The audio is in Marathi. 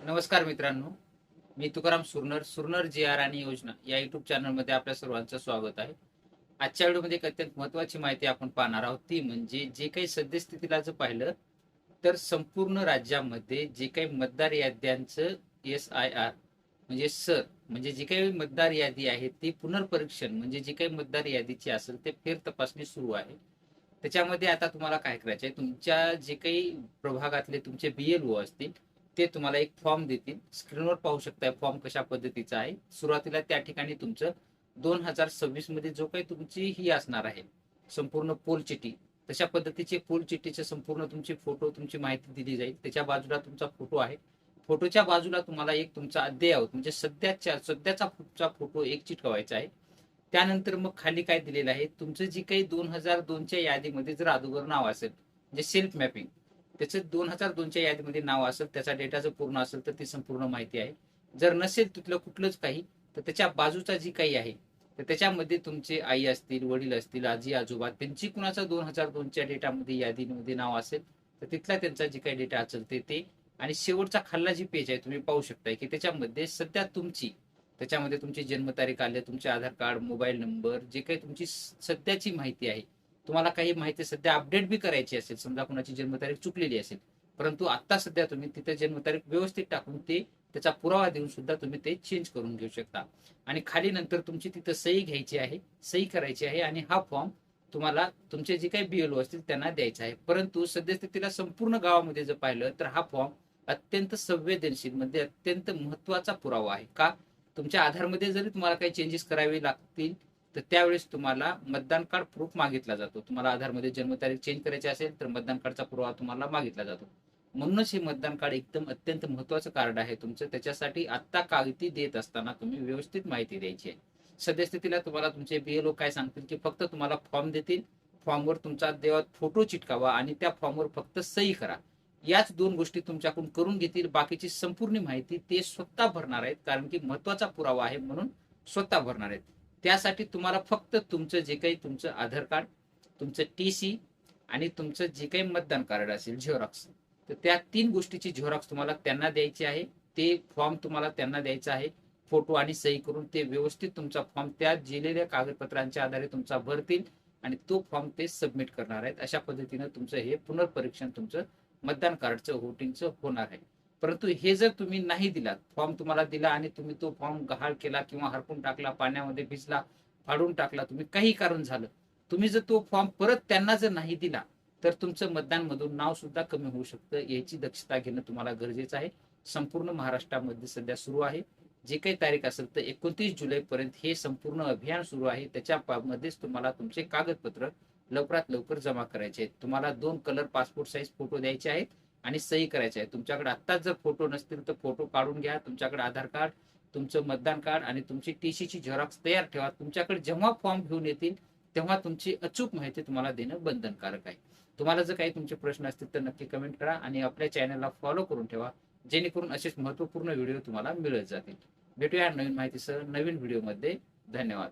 नमस्कार मित्रांनो, मी तुकाराम सुरनर जे आर आणि योजना या युट्यूब चॅनलमध्ये आपल्या सर्वांचं स्वागत आहे. आजच्या व्हिडिओमध्ये एक अत्यंत महत्त्वाची माहिती आपण पाहणार आहोत. ती म्हणजे जे काही सद्यस्थितीला जर पाहिलं तर संपूर्ण राज्यामध्ये जे काही मतदार याद्यांचं SIR म्हणजे म्हणजे जी काही मतदार यादी आहे ती पुनर्परीक्षण म्हणजे जी काही मतदार यादीची असेल ते फेर तपासणी सुरू आहे. त्याच्यामध्ये आता तुम्हाला काय करायचं आहे, तुमच्या जे काही प्रभागातले तुमचे BLO असतील ते तुम्हाला एक फॉर्म देतील. स्क्रीनवर पाहू शकताय फॉर्म कशा पद्धतीचा आहे. सुरुवातीला त्या ठिकाणी तुमचं 2026 मध्ये जो काही तुमची ही असणार आहे संपूर्ण पोल चिठ्ठी, तशा पद्धतीची पोल चिठ्ठीचे संपूर्ण तुमची फोटो तुमची माहिती दिली जाईल. त्याच्या बाजूला तुमचा फोटो आहे. फोटोच्या बाजूला तुम्हाला एक तुमचा अद्ययावत म्हणजे सध्याचा फोटो एक चिटकवायचा आहे. त्यानंतर मग खाली काय दिलेलं आहे, तुमचं जी काही 2002च्या यादीमध्ये जर अगोदर नाव असेल म्हणजे सेल्फ मॅपिंग, त्याचं 2002च्या यादीमध्ये नाव असेल, त्याचा डेटा जर पूर्ण असेल तर ती संपूर्ण माहिती आहे. जर नसेल तिथलं कुठलंच काही तर त्याच्या बाजूचा जी काही आहे तर त्याच्यामध्ये तुमचे आई असतील, वडील असतील, आजी आजोबा, त्यांची कुणाचा 2002च्या डेटामध्ये यादीमध्ये नाव असेल तर तिथला त्यांचा जे काही डेटा असेल ते आणि शेवटचा खाल्ला जी पेज आहे तुम्ही पाहू शकताय की त्याच्यामध्ये सध्या त्याच्यामध्ये तुमची जन्मतारीख आली, तुमचे आधार कार्ड, मोबाईल नंबर, जे काही तुमची सध्याची माहिती आहे. तुम्हाला काही माहिती सध्या अपडेट बी करायची असेल, समजा कोणाची जन्मतारीख चुकलेली असेल, परंतु आता सध्या तुम्ही तिथे जन्मतारीख व्यवस्थित टाकून त्याचा पुरावा देऊन सुद्धा तुम्ही ते चेंज करून घेऊ शकता. आणि खाली नंतर तुमची तिथं सही घ्यायची आहे, सही करायची आहे आणि हा फॉर्म तुम्हाला तुमचे जे काही BLO असतील त्यांना द्यायचा आहे. परंतु सद्यस्थितीला संपूर्ण गावामध्ये जर पाहिलं तर हा फॉर्म अत्यंत संवेदनशील म्हणजे अत्यंत महत्वाचा पुरावा आहे. का? तुमच्या आधारमध्ये जरी तुम्हाला काही चेंजेस करावे लागतील तर त्यावेळेस तुम्हाला मतदान कार्ड प्रूफ मागितला जातो. तुम्हाला आधारमध्ये जन्मतारीख चेंज करायची असेल तर मतदान कार्डचा पुरावा तुम्हाला मागितला जातो. म्हणूनच हे मतदान कार्ड एकदम अत्यंत महत्वाचं कार्ड आहे तुमचं. त्याच्यासाठी आत्ता कागदी देत असताना तुम्ही व्यवस्थित माहिती द्यायची आहे. सद्यस्थितीला तुम्हाला तुमचे BLO काय सांगतील की फक्त तुम्हाला फॉर्म देतील, फॉर्मवर तुमचा देवात फोटो चिटकावा आणि त्या फॉर्मवर फक्त सही करा. याच दोन गोष्टी तुमच्याकडून करून घेतील. बाकीची संपूर्ण माहिती ते स्वतः भरणार आहेत, कारण की महत्वाचा पुरावा आहे म्हणून स्वतः भरणार आहेत. त्यासाठी तुम्हाला फक्त तुमचं जे काही तुमचं आधार कार्ड, तुमचं TC आणि तुमचं जे काही मतदान कार्ड असेल झेरॉक्स, तर त्या 3 गोष्टीची झेरॉक्स तुम्हाला त्यांना द्यायची आहे. ते फॉर्म तुम्हाला त्यांना द्यायचा आहे. फोटो आणि सही करून ते व्यवस्थित तुमचा फॉर्म त्या दिलेल्या कागदपत्रांच्या आधारे तुमचा भरतील आणि तो फॉर्म ते सबमिट करणार आहेत. अशा पद्धतीनं तुमचं हे पुनर्परीक्षण तुमचं मतदान कार्डचं व्होटिंगचं होणार आहे. परंतु हे जर तुम्ही नाही दिलात, फॉर्म तुम्हाला दिला आणि तुम्ही तो फॉर्म गहाळ केला किंवा हरपून टाकला, पाण्यामध्ये भिजला, फाडून टाकला, तुम्ही काही कारण झालं, तुम्ही जर तो फॉर्म परत त्यांना जर नाही दिला तर तुमचं मतदानमधून नाव सुद्धा कमी होऊ शकतं. याची दक्षता घेणं तुम्हाला गरजेचं आहे. संपूर्ण महाराष्ट्रामध्ये सध्या सुरू आहे. जे काही तारीख असेल तर 29 जुलैपर्यंत हे संपूर्ण अभियान सुरू आहे. त्याच्यामध्येच तुम्हाला तुमचे कागदपत्र लवकरात लवकर जमा करायचे आहेत. तुम्हाला 2 कलर पासपोर्ट साईज फोटो द्यायचे आहेत आणि सही करायची आहे. तुमच्याकडे आत्ताच जर फोटो नसतील तर फोटो काढून घ्या. तुमच्याकडे आधार कार्ड, तुमचं मतदान कार्ड आणि तुमची TCची झेरॉक्स तयार ठेवा. तुमच्याकडे जेव्हा फॉर्म घेऊन येतील तेव्हा तुमची अचूक माहिती तुम्हाला देणं बंधनकारक आहे. तुम्हाला जर काही तुमचे प्रश्न असतील तर नक्की कमेंट करा आणि आपल्या चॅनलला फॉलो करून ठेवा, जेणेकरून असेच महत्त्वपूर्ण व्हिडिओ तुम्हाला मिळत जातील. भेटूया नवीन माहितीसह नवीन व्हिडिओमध्ये. धन्यवाद.